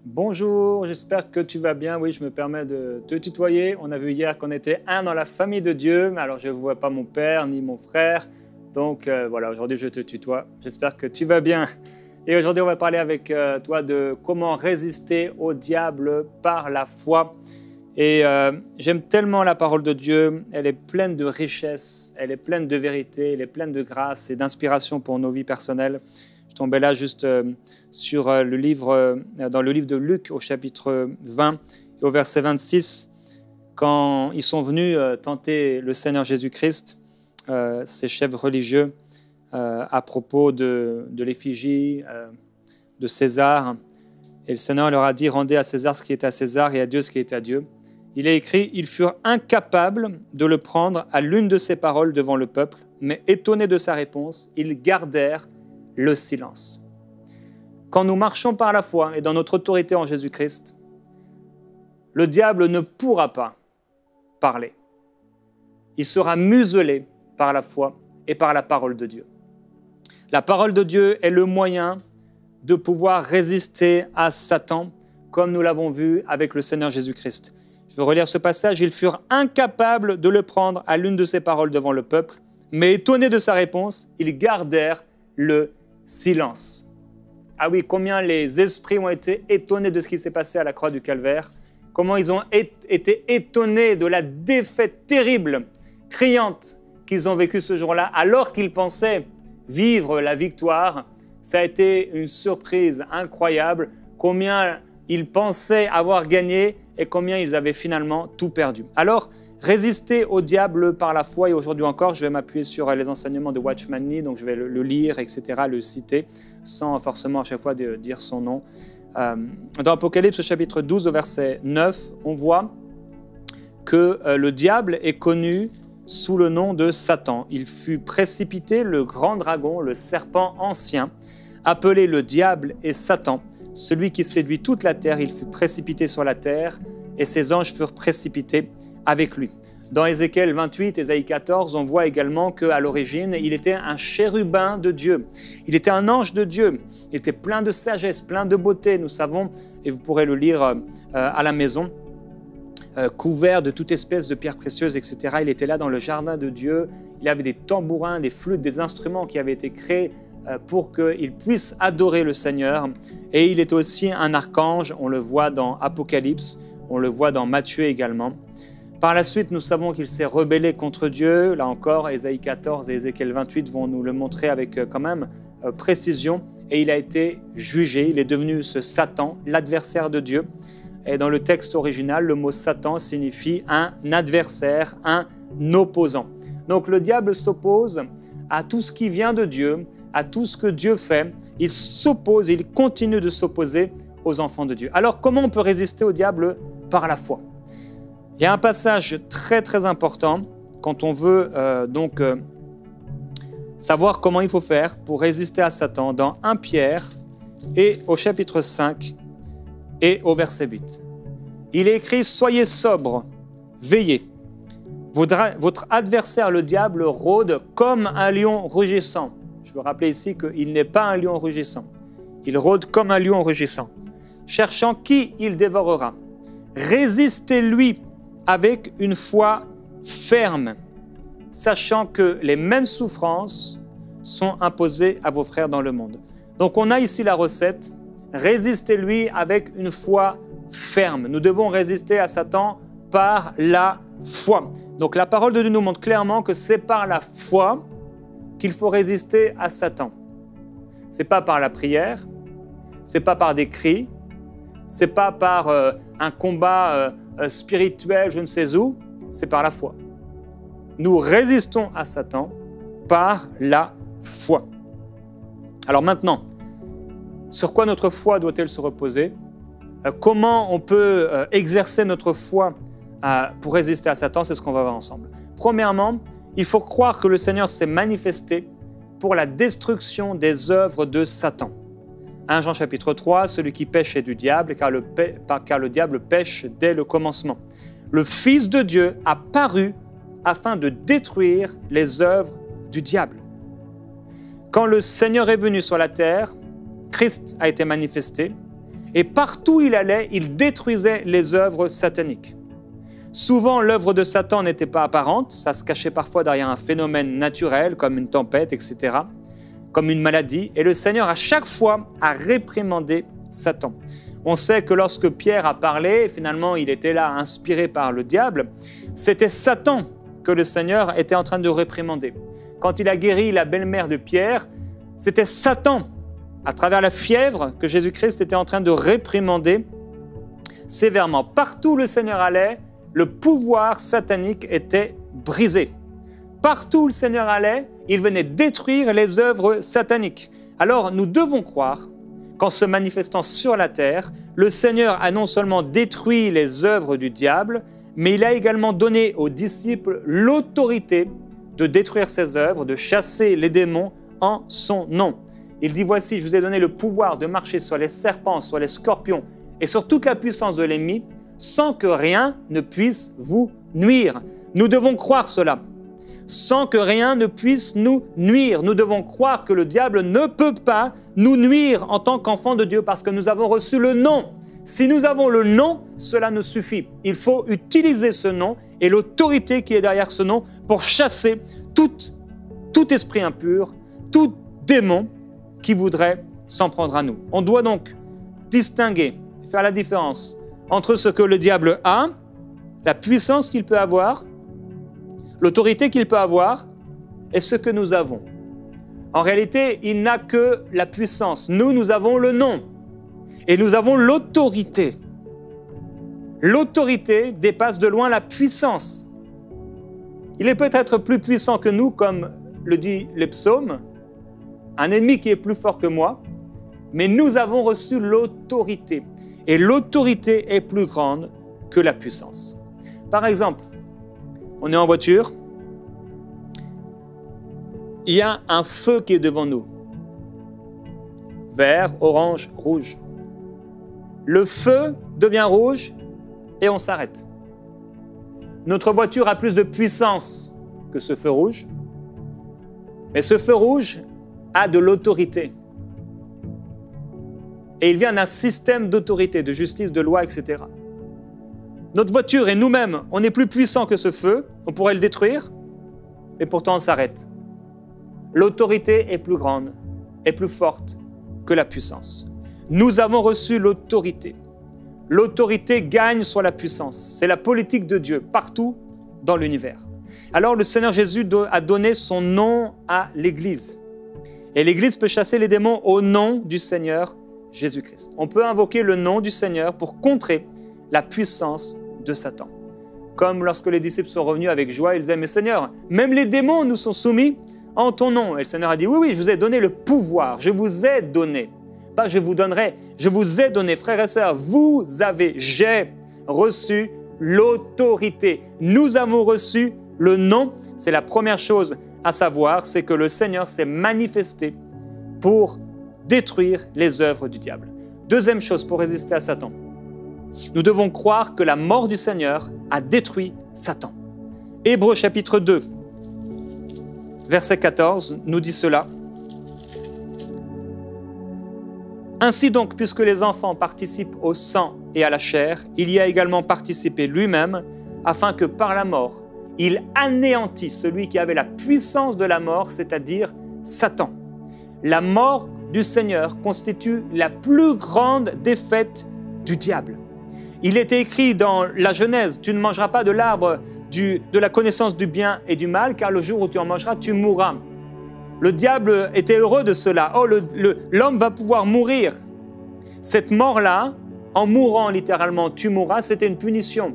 Bonjour, j'espère que tu vas bien. Oui, je me permets de te tutoyer. On a vu hier qu'on était un dans la famille de Dieu, mais alors je ne vois pas mon père ni mon frère. Donc voilà, aujourd'hui je te tutoie. J'espère que tu vas bien. Et aujourd'hui on va parler avec toi de comment résister au diable par la foi. Et j'aime tellement la parole de Dieu. Elle est pleine de richesse, elle est pleine de vérité, elle est pleine de grâce et d'inspiration pour nos vies personnelles. Je tombais là juste sur dans le livre de Luc au chapitre 20 et au verset 26, quand ils sont venus tenter le Seigneur Jésus-Christ, ces chefs religieux, à propos de l'effigie de César. Et le Seigneur leur a dit, rendez à César ce qui est à César et à Dieu ce qui est à Dieu. Il est écrit, ils furent incapables de le prendre à l'une de ses paroles devant le peuple, mais étonnés de sa réponse, ils gardèrent le silence. Quand nous marchons par la foi et dans notre autorité en Jésus-Christ, le diable ne pourra pas parler. Il sera muselé par la foi et par la parole de Dieu. La parole de Dieu est le moyen de pouvoir résister à Satan, comme nous l'avons vu avec le Seigneur Jésus-Christ. Je vais relire ce passage. Ils furent incapables de le prendre à l'une de ses paroles devant le peuple, mais étonnés de sa réponse, ils gardèrent le silence. Ah oui, combien les esprits ont été étonnés de ce qui s'est passé à la croix du Calvaire, comment ils ont été étonnés de la défaite terrible, criante qu'ils ont vécue ce jour-là, alors qu'ils pensaient vivre la victoire. Ça a été une surprise incroyable, combien ils pensaient avoir gagné et combien ils avaient finalement tout perdu. Alors, résister au diable par la foi, et aujourd'hui encore, je vais m'appuyer sur les enseignements de Watchman Nee, donc je vais le lire, etc., le citer, sans forcément à chaque fois dire son nom. Dans Apocalypse chapitre 12 au verset 9, on voit que le diable est connu sous le nom de Satan. Il fut précipité, le grand dragon, le serpent ancien, appelé le diable et Satan, celui qui séduit toute la terre. Il fut précipité sur la terre et ses anges furent précipités avec lui. Dans Ézéchiel 28, Ésaïe 14, on voit également qu'à l'origine, il était un chérubin de Dieu. Il était un ange de Dieu. Il était plein de sagesse, plein de beauté, nous savons, et vous pourrez le lire à la maison, couvert de toute espèce de pierres précieuses, etc. Il était là dans le jardin de Dieu. Il avait des tambourins, des flûtes, des instruments qui avaient été créés pour qu'il puisse adorer le Seigneur. Et il est aussi un archange, on le voit dans Apocalypse, on le voit dans Matthieu également. Par la suite, nous savons qu'il s'est rebellé contre Dieu. Là encore, Ésaïe 14 et Ézéchiel 28 vont nous le montrer avec quand même précision. Et il a été jugé, il est devenu ce Satan, l'adversaire de Dieu. Et dans le texte original, le mot Satan signifie un adversaire, un opposant. Donc le diable s'oppose à tout ce qui vient de Dieu, à tout ce que Dieu fait. Il s'oppose, il continue de s'opposer aux enfants de Dieu. Alors comment on peut résister au diable? Par la foi. Il y a un passage très très important quand on veut savoir comment il faut faire pour résister à Satan dans 1 Pierre et au chapitre 5 et au verset 8. Il est écrit « Soyez sobres, veillez. Votre adversaire, le diable, rôde comme un lion rugissant. » Je veux rappeler ici qu'il n'est pas un lion rugissant. Il rôde comme un lion rugissant, cherchant qui il dévorera. Résistez-lui avec une foi ferme, sachant que les mêmes souffrances sont imposées à vos frères dans le monde. Donc on a ici la recette. Résistez-lui avec une foi ferme. Nous devons résister à Satan par la foi. Donc la parole de Dieu nous montre clairement que c'est par la foi qu'il faut résister à Satan. Ce n'est pas par la prière, ce n'est pas par des cris, ce n'est pas par un combat spirituel je ne sais où, c'est par la foi. Nous résistons à Satan par la foi. Alors maintenant, sur quoi notre foi doit-elle se reposer? Comment on peut exercer notre foi pour résister à Satan? C'est ce qu'on va voir ensemble. Premièrement, il faut croire que le Seigneur s'est manifesté pour la destruction des œuvres de Satan. 1 Jean chapitre 3, celui qui pêche est du diable, car le diable pêche dès le commencement. Le Fils de Dieu a paru afin de détruire les œuvres du diable. Quand le Seigneur est venu sur la terre, Christ a été manifesté Et partout où il allait, il détruisait les œuvres sataniques. Souvent, l'œuvre de Satan n'était pas apparente, ça se cachait parfois derrière un phénomène naturel, comme une tempête, etc., comme une maladie. Et le Seigneur, à chaque fois, a réprimandé Satan. On sait que lorsque Pierre a parlé, finalement, il était là, inspiré par le diable, c'était Satan que le Seigneur était en train de réprimander. Quand il a guéri la belle-mère de Pierre, c'était Satan, à travers la fièvre, que Jésus-Christ était en train de réprimander sévèrement. Partout où le Seigneur allait, le pouvoir satanique était brisé. Partout où le Seigneur allait, il venait détruire les œuvres sataniques. Alors nous devons croire qu'en se manifestant sur la terre, le Seigneur a non seulement détruit les œuvres du diable, mais il a également donné aux disciples l'autorité de détruire ces œuvres, de chasser les démons en son nom. Il dit, voici, je vous ai donné le pouvoir de marcher sur les serpents, sur les scorpions et sur toute la puissance de l'ennemi, sans que rien ne puisse vous nuire. Nous devons croire cela. Sans que rien ne puisse nous nuire. Nous devons croire que le diable ne peut pas nous nuire en tant qu'enfants de Dieu parce que nous avons reçu le nom. Si nous avons le nom, cela nous suffit. Il faut utiliser ce nom et l'autorité qui est derrière ce nom pour chasser tout esprit impur, tout démon qui voudrait s'en prendre à nous. On doit donc distinguer, faire la différence entre ce que le diable a, la puissance qu'il peut avoir, l'autorité qu'il peut avoir et ce que nous avons. En réalité, il n'a que la puissance. Nous avons le nom et nous avons l'autorité. L'autorité dépasse de loin la puissance. Il est peut-être plus puissant que nous, comme le dit les psaumes, un ennemi qui est plus fort que moi, mais nous avons reçu l'autorité. Et l'autorité est plus grande que la puissance. Par exemple, on est en voiture, il y a un feu qui est devant nous. Vert, orange, rouge. Le feu devient rouge et on s'arrête. Notre voiture a plus de puissance que ce feu rouge, mais ce feu rouge a de l'autorité. Et il vient d'un système d'autorité, de justice, de loi, etc. Notre voiture et nous-mêmes, on est plus puissants que ce feu, on pourrait le détruire, et pourtant on s'arrête. L'autorité est plus grande, est plus forte que la puissance. Nous avons reçu l'autorité. L'autorité gagne sur la puissance. C'est la politique de Dieu partout dans l'univers. Alors le Seigneur Jésus a donné son nom à l'Église. Et l'Église peut chasser les démons au nom du Seigneur Jésus-Christ. On peut invoquer le nom du Seigneur pour contrer la puissance de Satan. Comme lorsque les disciples sont revenus avec joie, ils disaient, mais Seigneur, même les démons nous sont soumis en ton nom. Et le Seigneur a dit, oui, je vous ai donné le pouvoir, je vous ai donné. Pas je vous donnerai, je vous ai donné, frères et sœurs, j'ai reçu l'autorité. Nous avons reçu le nom. C'est la première chose à savoir, c'est que le Seigneur s'est manifesté pour détruire les œuvres du diable. Deuxième chose pour résister à Satan, nous devons croire que la mort du Seigneur a détruit Satan. Hébreux chapitre 2, verset 14 nous dit cela. Ainsi donc, puisque les enfants participent au sang et à la chair, il y a également participé lui-même, afin que par la mort, il anéantit celui qui avait la puissance de la mort, c'est-à-dire Satan. La mort du Seigneur constitue la plus grande défaite du diable. Il était écrit dans la Genèse, tu ne mangeras pas de l'arbre de la connaissance du bien et du mal, car le jour où tu en mangeras, tu mourras. Le diable était heureux de cela. Oh, l'homme va pouvoir mourir. Cette mort-là, en mourant littéralement, tu mourras, c'était une punition.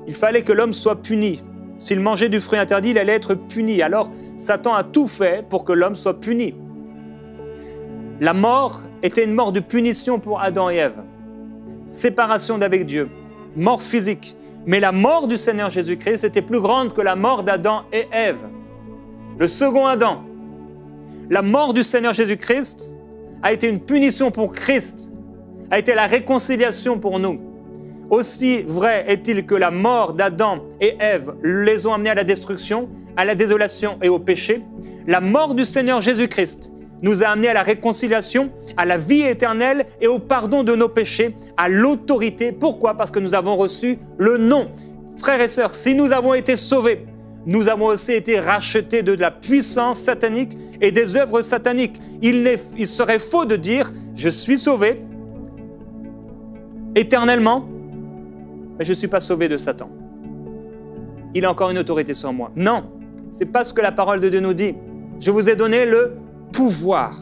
Il fallait que l'homme soit puni. S'il mangeait du fruit interdit, il allait être puni. Alors, Satan a tout fait pour que l'homme soit puni. La mort était une mort de punition pour Adam et Ève. Séparation d'avec Dieu, mort physique. Mais la mort du Seigneur Jésus-Christ était plus grande que la mort d'Adam et Ève. Le second Adam. La mort du Seigneur Jésus-Christ a été une punition pour Christ, a été la réconciliation pour nous. Aussi vrai est-il que la mort d'Adam et Ève les ont amenés à la destruction, à la désolation et au péché. La mort du Seigneur Jésus-Christ nous a amenés à la réconciliation, à la vie éternelle et au pardon de nos péchés, à l'autorité. Pourquoi? Parce que nous avons reçu le nom. Frères et sœurs, si nous avons été sauvés, nous avons aussi été rachetés de la puissance satanique et des œuvres sataniques. Il serait faux de dire « je suis sauvé éternellement, mais je ne suis pas sauvé de Satan. Il a encore une autorité sur moi. » Non, ce n'est pas ce que la parole de Dieu nous dit. Je vous ai donné le pouvoir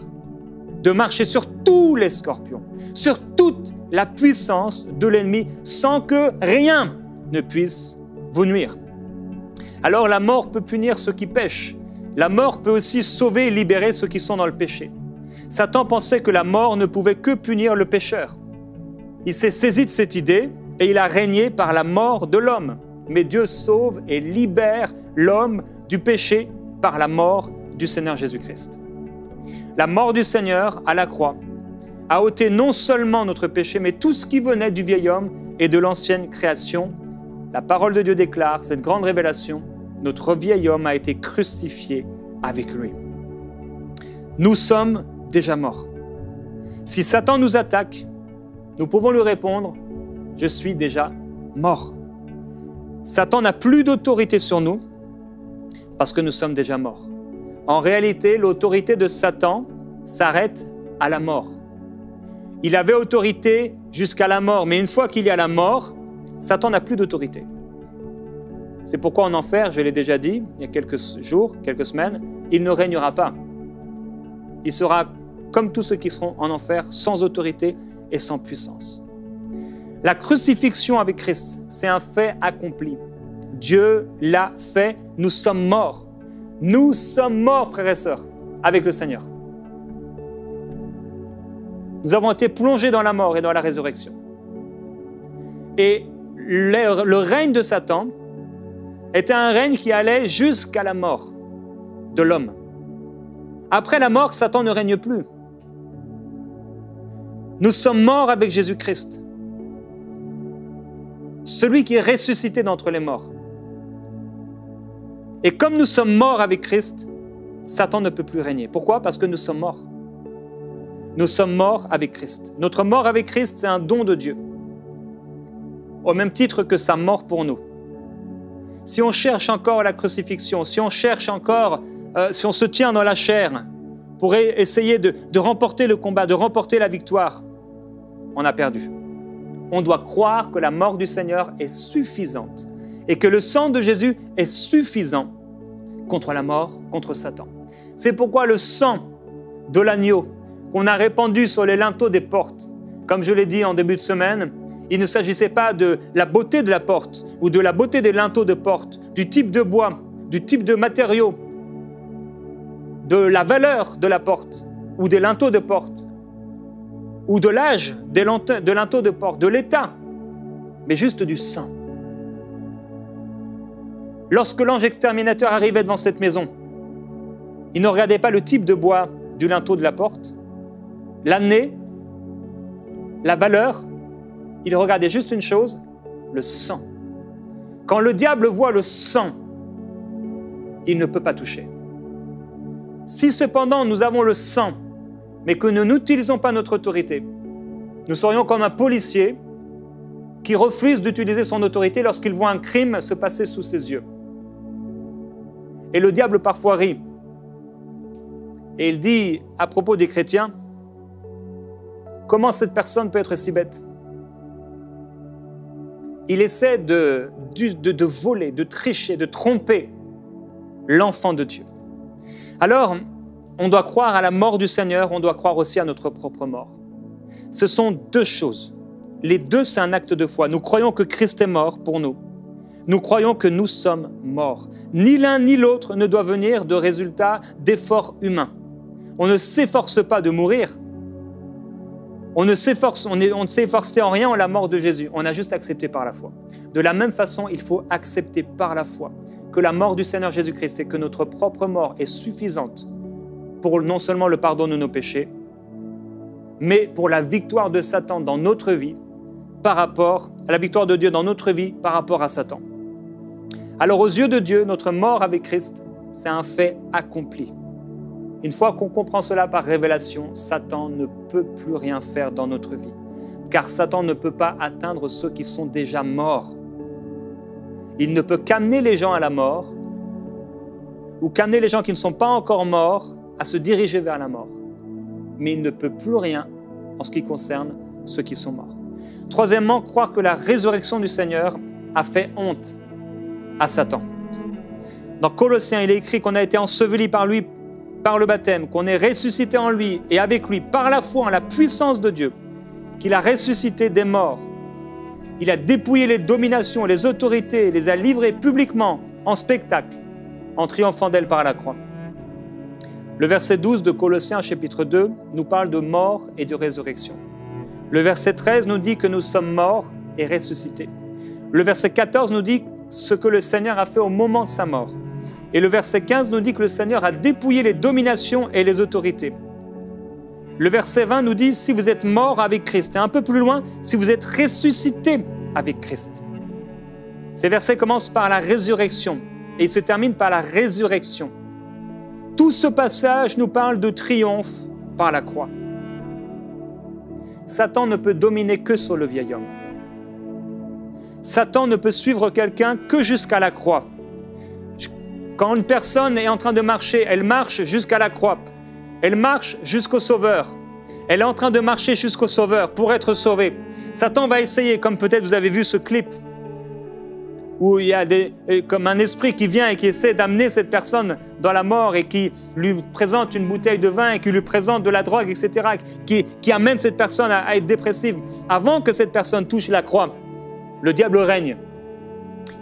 de marcher sur tous les scorpions, sur toute la puissance de l'ennemi, sans que rien ne puisse vous nuire. Alors la mort peut punir ceux qui pêchent. La mort peut aussi sauver et libérer ceux qui sont dans le péché. Satan pensait que la mort ne pouvait que punir le pécheur. Il s'est saisi de cette idée et il a régné par la mort de l'homme. Mais Dieu sauve et libère l'homme du péché par la mort du Seigneur Jésus-Christ. La mort du Seigneur à la croix a ôté non seulement notre péché, mais tout ce qui venait du vieil homme et de l'ancienne création. La parole de Dieu déclare cette grande révélation: notre vieil homme a été crucifié avec lui. Nous sommes déjà morts. Si Satan nous attaque, nous pouvons lui répondre: je suis déjà mort. Satan n'a plus d'autorité sur nous parce que nous sommes déjà morts. En réalité, l'autorité de Satan s'arrête à la mort. Il avait autorité jusqu'à la mort, mais une fois qu'il y a la mort, Satan n'a plus d'autorité. C'est pourquoi en enfer, je l'ai déjà dit il y a quelques jours, quelques semaines, il ne régnera pas. Il sera comme tous ceux qui seront en enfer, sans autorité et sans puissance. La crucifixion avec Christ, c'est un fait accompli. Dieu l'a fait, nous sommes morts. Nous sommes morts, frères et sœurs, avec le Seigneur. Nous avons été plongés dans la mort et dans la résurrection. Et le règne de Satan était un règne qui allait jusqu'à la mort de l'homme. Après la mort, Satan ne règne plus. Nous sommes morts avec Jésus-Christ, celui qui est ressuscité d'entre les morts. Et comme nous sommes morts avec Christ, Satan ne peut plus régner. Pourquoi? Parce que nous sommes morts. Nous sommes morts avec Christ. Notre mort avec Christ, c'est un don de Dieu, au même titre que sa mort pour nous. Si on cherche encore la crucifixion, si on cherche encore, si on se tient dans la chair pour essayer de remporter le combat, de remporter la victoire, on a perdu. On doit croire que la mort du Seigneur est suffisante et que le sang de Jésus est suffisant contre la mort, contre Satan. C'est pourquoi le sang de l'agneau qu'on a répandu sur les linteaux des portes, comme je l'ai dit en début de semaine, il ne s'agissait pas de la beauté de la porte ou de la beauté des linteaux de porte, du type de bois, du type de matériaux, de la valeur de la porte ou des linteaux de porte, ou de l'âge des linteaux de porte, de l'état, mais juste du sang. Lorsque l'ange exterminateur arrivait devant cette maison, il ne regardait pas le type de bois du linteau de la porte, l'année, la valeur, il regardait juste une chose, le sang. Quand le diable voit le sang, il ne peut pas toucher. Si cependant nous avons le sang, mais que nous n'utilisons pas notre autorité, nous serions comme un policier qui refuse d'utiliser son autorité lorsqu'il voit un crime se passer sous ses yeux. Et le diable parfois rit. Et il dit à propos des chrétiens, comment cette personne peut être si bête? Il essaie de voler, de tricher, de tromper l'enfant de Dieu. Alors, on doit croire à la mort du Seigneur, on doit croire aussi à notre propre mort. Ce sont deux choses. Les deux, c'est un acte de foi. Nous croyons que Christ est mort pour nous. Nous croyons que nous sommes morts. Ni l'un ni l'autre ne doit venir de résultats d'efforts humains. On ne s'efforce pas de mourir. On ne s'est efforcé en rien en la mort de Jésus. On a juste accepté par la foi. De la même façon, il faut accepter par la foi que la mort du Seigneur Jésus-Christ et que notre propre mort est suffisante pour non seulement le pardon de nos péchés, mais pour la victoire de Satan dans notre vie par rapport à la victoire de Dieu dans notre vie par rapport à Satan. Alors aux yeux de Dieu, notre mort avec Christ, c'est un fait accompli. Une fois qu'on comprend cela par révélation, Satan ne peut plus rien faire dans notre vie. Car Satan ne peut pas atteindre ceux qui sont déjà morts. Il ne peut qu'amener les gens à la mort ou qu'amener les gens qui ne sont pas encore morts à se diriger vers la mort. Mais il ne peut plus rien en ce qui concerne ceux qui sont morts. Troisièmement, croire que la résurrection du Seigneur a fait honte à Satan. Dans Colossiens, il est écrit qu'on a été enseveli par lui, par le baptême, qu'on est ressuscité en lui et avec lui par la foi en la puissance de Dieu, qu'il a ressuscité des morts. Il a dépouillé les dominations, les autorités, les a livrées publiquement en spectacle, en triomphant d'elles par la croix. Le verset 12 de Colossiens chapitre 2 nous parle de mort et de résurrection. Le verset 13 nous dit que nous sommes morts et ressuscités. Le verset 14 nous dit ce que le Seigneur a fait au moment de sa mort. Et le verset 15 nous dit que le Seigneur a dépouillé les dominations et les autorités. Le verset 20 nous dit si vous êtes mort avec Christ. Et un peu plus loin, si vous êtes ressuscité avec Christ. Ces versets commencent par la résurrection et ils se terminent par la résurrection. Tout ce passage nous parle de triomphe par la croix. Satan ne peut dominer que sur le vieil homme. Satan ne peut suivre quelqu'un que jusqu'à la croix. Quand une personne est en train de marcher, elle marche jusqu'à la croix. Elle marche jusqu'au Sauveur. Elle est en train de marcher jusqu'au Sauveur pour être sauvée. Satan va essayer, comme peut-être vous avez vu ce clip, où il y a comme un esprit qui vient et qui essaie d'amener cette personne dans la mort et qui lui présente une bouteille de vin et qui lui présente de la drogue, etc., qui amène cette personne à être dépressive. Avant que cette personne touche la croix, le diable règne.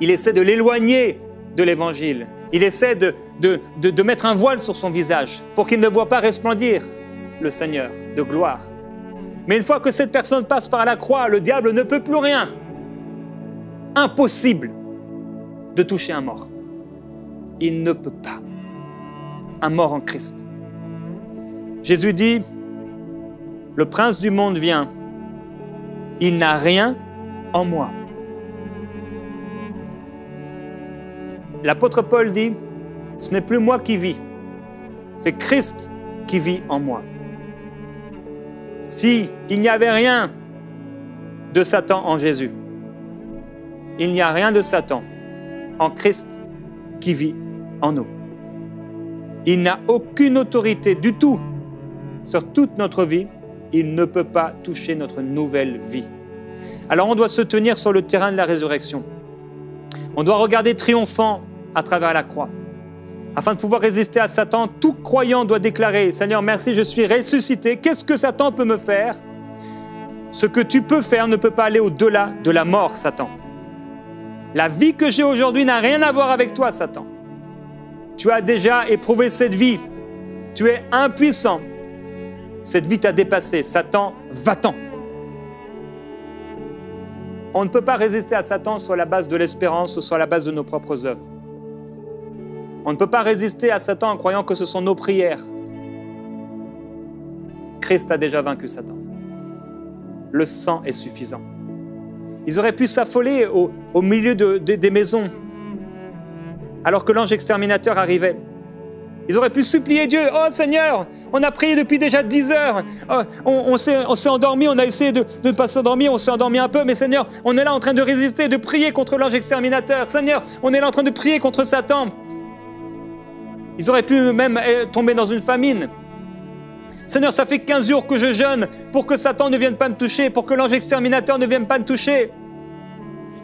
Il essaie de l'éloigner de l'évangile. Il essaie de mettre un voile sur son visage pour qu'il ne voit pas resplendir le Seigneur de gloire. Mais une fois que cette personne passe par la croix, le diable ne peut plus rien. Impossible de toucher un mort. Il ne peut pas. Un mort en Christ. Jésus dit, le prince du monde vient. Il n'a rien en moi. L'apôtre Paul dit, ce n'est plus moi qui vis, c'est Christ qui vit en moi. Si il n'y avait rien de Satan en Jésus, il n'y a rien de Satan en Christ qui vit en nous. Il n'a aucune autorité du tout sur toute notre vie. Il ne peut pas toucher notre nouvelle vie. Alors on doit se tenir sur le terrain de la résurrection. On doit regarder triomphant à travers la croix. Afin de pouvoir résister à Satan, tout croyant doit déclarer « Seigneur, merci, je suis ressuscité. Qu'est-ce que Satan peut me faire ?» Ce que tu peux faire ne peut pas aller au-delà de la mort, Satan. La vie que j'ai aujourd'hui n'a rien à voir avec toi, Satan. Tu as déjà éprouvé cette vie. Tu es impuissant. Cette vie t'a dépassé. Satan, va-t'en. On ne peut pas résister à Satan sur la base de l'espérance ou sur la base de nos propres œuvres. On ne peut pas résister à Satan en croyant que ce sont nos prières. Christ a déjà vaincu Satan. Le sang est suffisant. Ils auraient pu s'affoler au milieu des maisons alors que l'ange exterminateur arrivait. Ils auraient pu supplier Dieu. « Oh Seigneur, on a prié depuis déjà 10 heures. Oh, on s'est endormi, on a essayé de ne pas s'endormir, on s'est endormi un peu. Mais Seigneur, on est là en train de résister, de prier contre l'ange exterminateur. Seigneur, on est là en train de prier contre Satan. » Ils auraient pu même tomber dans une famine. Seigneur, ça fait 15 jours que je jeûne pour que Satan ne vienne pas me toucher, pour que l'ange exterminateur ne vienne pas me toucher.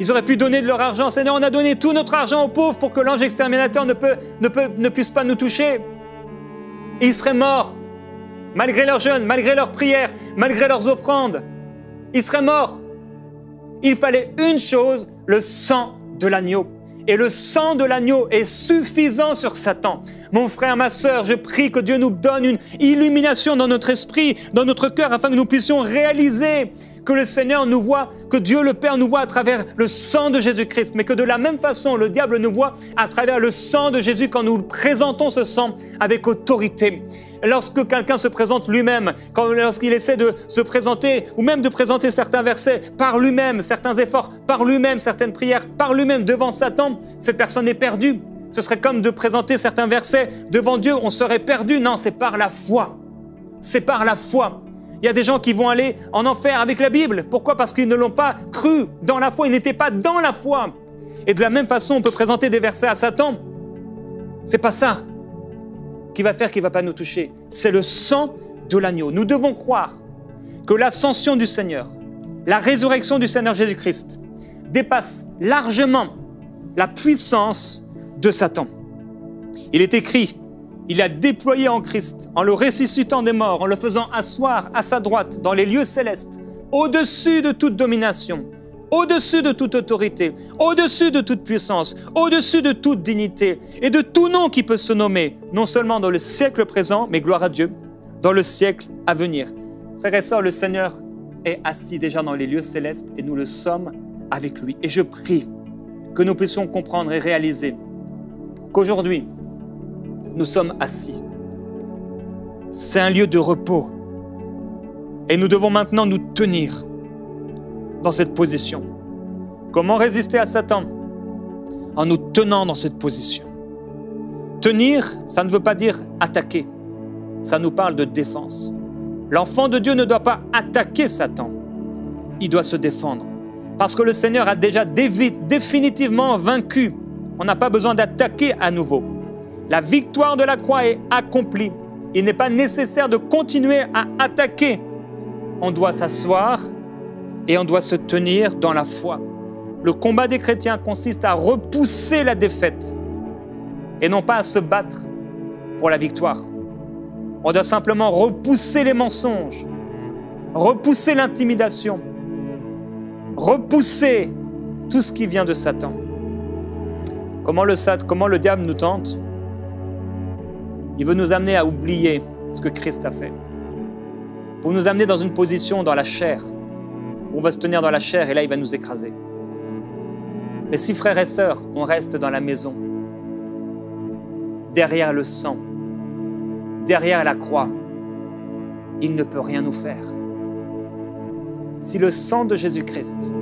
Ils auraient pu donner de leur argent. Seigneur, on a donné tout notre argent aux pauvres pour que l'ange exterminateur ne puisse pas nous toucher. Et ils seraient morts, malgré leur jeûne, malgré leurs prières, malgré leurs offrandes. Ils seraient morts. Il fallait une chose, le sang de l'agneau. Et le sang de l'agneau est suffisant sur Satan. Mon frère, ma sœur, je prie que Dieu nous donne une illumination dans notre esprit, dans notre cœur, afin que nous puissions réaliser que le Seigneur nous voit, que Dieu le Père nous voit à travers le sang de Jésus-Christ, mais que de la même façon, le diable nous voit à travers le sang de Jésus quand nous présentons ce sang avec autorité. Lorsque quelqu'un se présente lui-même, lorsqu'il essaie de se présenter, ou même de présenter certains versets par lui-même, certains efforts par lui-même, certaines prières par lui-même devant Satan, cette personne est perdue. Ce serait comme de présenter certains versets devant Dieu, on serait perdu. Non, c'est par la foi. C'est par la foi. Il y a des gens qui vont aller en enfer avec la Bible. Pourquoi? Parce qu'ils ne l'ont pas cru dans la foi. Ils n'étaient pas dans la foi. Et de la même façon, on peut présenter des versets à Satan. C'est pas ça qui va faire qu'il ne va pas nous toucher. C'est le sang de l'agneau. Nous devons croire que l'ascension du Seigneur, la résurrection du Seigneur Jésus-Christ dépasse largement la puissance de Satan. Il est écrit, il a déployé en Christ, en le ressuscitant des morts, en le faisant asseoir à sa droite dans les lieux célestes, au-dessus de toute domination, au-dessus de toute autorité, au-dessus de toute puissance, au-dessus de toute dignité et de tout nom qui peut se nommer, non seulement dans le siècle présent, mais gloire à Dieu, dans le siècle à venir. Frères et sœurs, le Seigneur est assis déjà dans les lieux célestes et nous le sommes avec lui. Et je prie que nous puissions comprendre et réaliser qu'aujourd'hui, nous sommes assis. C'est un lieu de repos. Et nous devons maintenant nous tenir dans cette position. Comment résister à Satan? En nous tenant dans cette position. Tenir, ça ne veut pas dire attaquer. Ça nous parle de défense. L'enfant de Dieu ne doit pas attaquer Satan. Il doit se défendre. Parce que le Seigneur a déjà définitivement vaincu. On n'a pas besoin d'attaquer à nouveau. La victoire de la croix est accomplie. Il n'est pas nécessaire de continuer à attaquer. On doit s'asseoir et on doit se tenir dans la foi. Le combat des chrétiens consiste à repousser la défaite et non pas à se battre pour la victoire. On doit simplement repousser les mensonges, repousser l'intimidation, repousser tout ce qui vient de Satan. Comment le diable nous tente? Il veut nous amener à oublier ce que Christ a fait. Pour nous amener dans une position dans la chair, où on va se tenir dans la chair et là il va nous écraser. Mais si frères et sœurs, on reste dans la maison, derrière le sang, derrière la croix, il ne peut rien nous faire. Si le sang de Jésus-Christ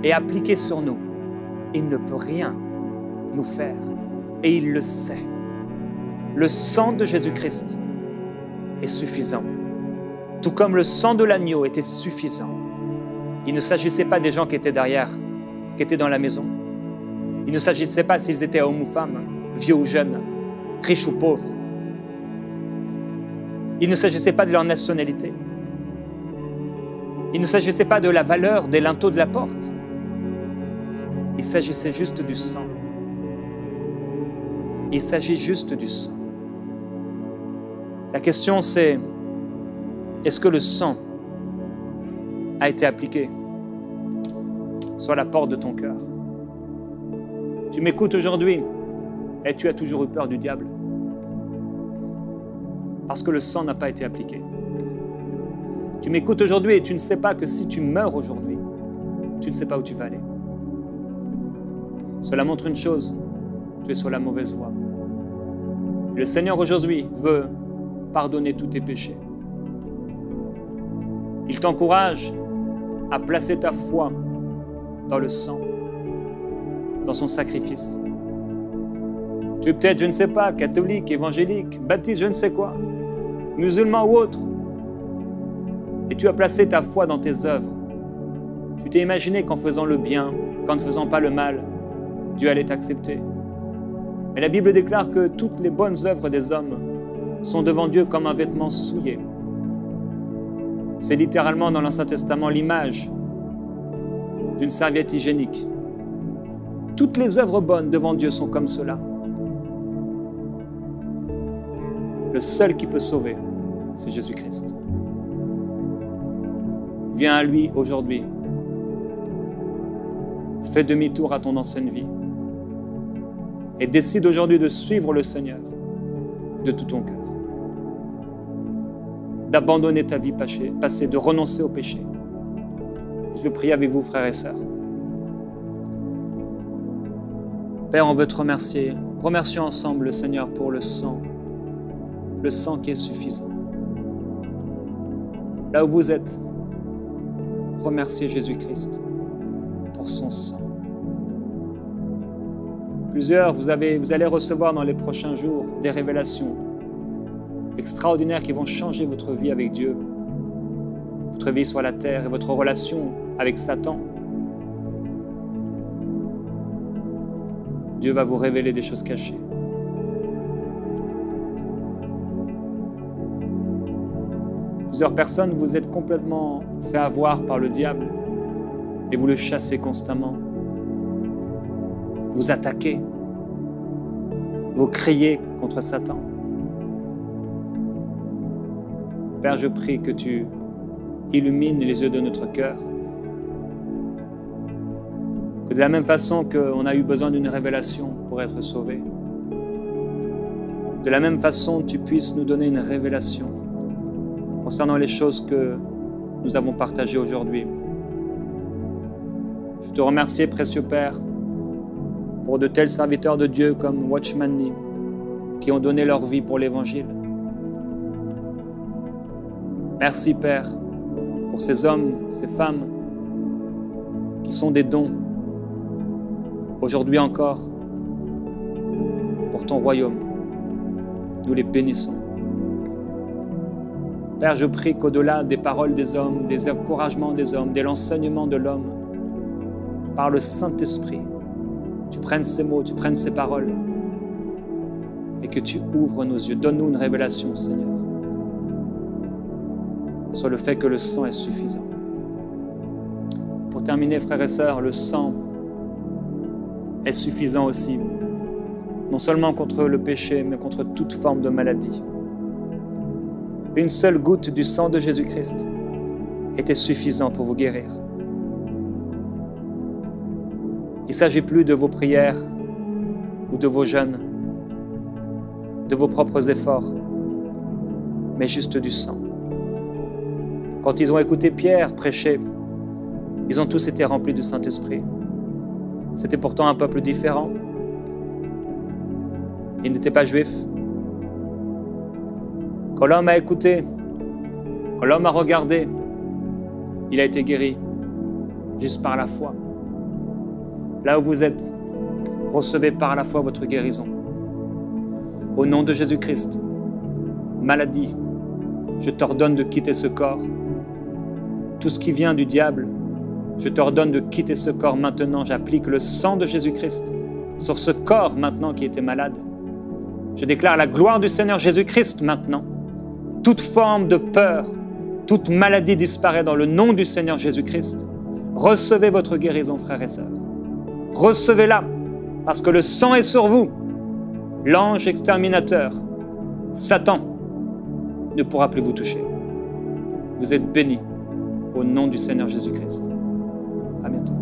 est appliqué sur nous, il ne peut rien nous faire. Et il le sait. Le sang de Jésus-Christ est suffisant. Tout comme le sang de l'agneau était suffisant. Il ne s'agissait pas des gens qui étaient derrière, qui étaient dans la maison. Il ne s'agissait pas s'ils étaient hommes ou femmes, vieux ou jeunes, riches ou pauvres. Il ne s'agissait pas de leur nationalité. Il ne s'agissait pas de la valeur des linteaux de la porte. Il s'agissait juste du sang. Il s'agit juste du sang. La question c'est, est-ce que le sang a été appliqué sur la porte de ton cœur? Tu m'écoutes aujourd'hui et tu as toujours eu peur du diable. Parce que le sang n'a pas été appliqué. Tu m'écoutes aujourd'hui et tu ne sais pas que si tu meurs aujourd'hui, tu ne sais pas où tu vas aller. Cela montre une chose, tu es sur la mauvaise voie. Le Seigneur aujourd'hui veut pardonner tous tes péchés. Il t'encourage à placer ta foi dans le sang, dans son sacrifice. Tu es peut-être, je ne sais pas, catholique, évangélique, baptiste, je ne sais quoi, musulman ou autre, et tu as placé ta foi dans tes œuvres. Tu t'es imaginé qu'en faisant le bien, qu'en ne faisant pas le mal, Dieu allait t'accepter. Mais la Bible déclare que toutes les bonnes œuvres des hommes sont devant Dieu comme un vêtement souillé. C'est littéralement dans l'Ancien Testament l'image d'une serviette hygiénique. Toutes les œuvres bonnes devant Dieu sont comme cela. Le seul qui peut sauver, c'est Jésus-Christ. Viens à lui aujourd'hui. Fais demi-tour à ton ancienne vie. Et décide aujourd'hui de suivre le Seigneur de tout ton cœur. D'abandonner ta vie passée, de renoncer au péché. Je veux prier avec vous, frères et sœurs. Père, on veut te remercier. Remercions ensemble le Seigneur pour le sang qui est suffisant. Là où vous êtes, remerciez Jésus-Christ pour son sang. Plusieurs, vous allez recevoir dans les prochains jours des révélations extraordinaires qui vont changer votre vie avec Dieu, votre vie sur la terre et votre relation avec Satan. Dieu va vous révéler des choses cachées. Plusieurs personnes, vous êtes complètement fait avoir par le diable et vous le chassez constamment. Vous attaquez, vous criez contre Satan. Père, je prie que tu illumines les yeux de notre cœur, que de la même façon qu'on a eu besoin d'une révélation pour être sauvé, de la même façon tu puisses nous donner une révélation concernant les choses que nous avons partagées aujourd'hui. Je te remercie, précieux Père, pour de tels serviteurs de Dieu comme Watchman Nee, qui ont donné leur vie pour l'Évangile. Merci, Père, pour ces hommes, ces femmes, qui sont des dons, aujourd'hui encore, pour ton royaume. Nous les bénissons. Père, je prie qu'au-delà des paroles des hommes, des encouragements des hommes, de l'enseignement de l'homme, par le Saint-Esprit, tu prennes ces mots, tu prennes ces paroles et que tu ouvres nos yeux. Donne-nous une révélation, Seigneur, sur le fait que le sang est suffisant. Pour terminer, frères et sœurs, le sang est suffisant aussi, non seulement contre le péché, mais contre toute forme de maladie. Une seule goutte du sang de Jésus-Christ était suffisant pour vous guérir. Il ne s'agit plus de vos prières ou de vos jeûnes, de vos propres efforts, mais juste du sang. Quand ils ont écouté Pierre prêcher, ils ont tous été remplis du Saint-Esprit. C'était pourtant un peuple différent. Ils n'étaient pas juifs. Quand l'homme a écouté, quand l'homme a regardé, il a été guéri juste par la foi. Là où vous êtes, recevez par la foi votre guérison. Au nom de Jésus-Christ, maladie, je t'ordonne de quitter ce corps. Tout ce qui vient du diable, je t'ordonne de quitter ce corps maintenant. J'applique le sang de Jésus-Christ sur ce corps maintenant qui était malade. Je déclare la gloire du Seigneur Jésus-Christ maintenant. Toute forme de peur, toute maladie disparaît dans le nom du Seigneur Jésus-Christ. Recevez votre guérison, frères et sœurs. Recevez-la, parce que le sang est sur vous. L'ange exterminateur, Satan, ne pourra plus vous toucher. Vous êtes bénis au nom du Seigneur Jésus-Christ. À bientôt.